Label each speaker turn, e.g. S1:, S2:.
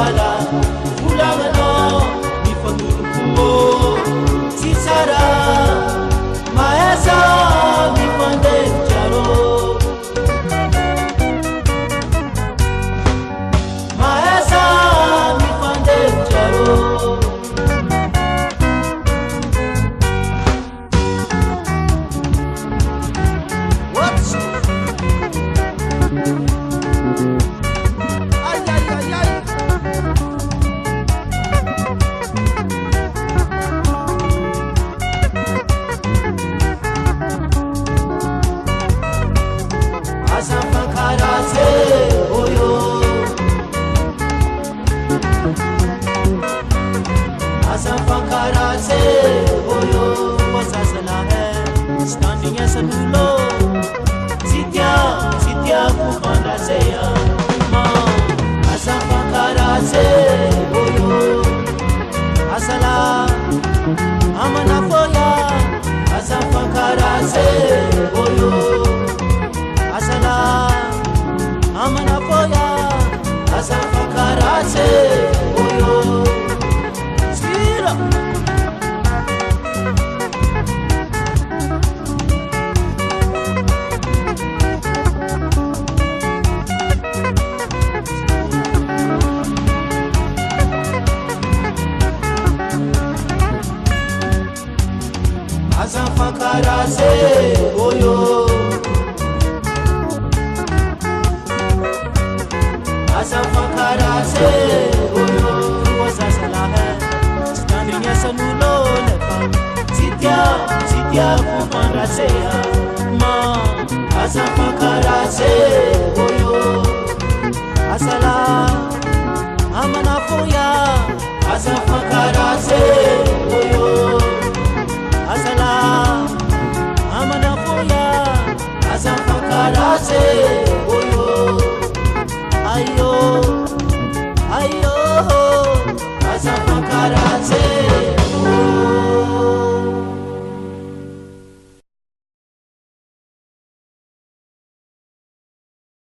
S1: ala ulangano mifangurukuo sisara maesa mifande jaro maesa mifande jaro standing as a nulo sitya kufanda seya ma asafakara se boyo asala amana foya asafakara se boyo asala amana foya asafakara se boyo sira Azafakara se boyo Azafakara se boyo Wasasala hai standing as a nulo lepa Sitya kumanda se ma Azafakara se boyo Asala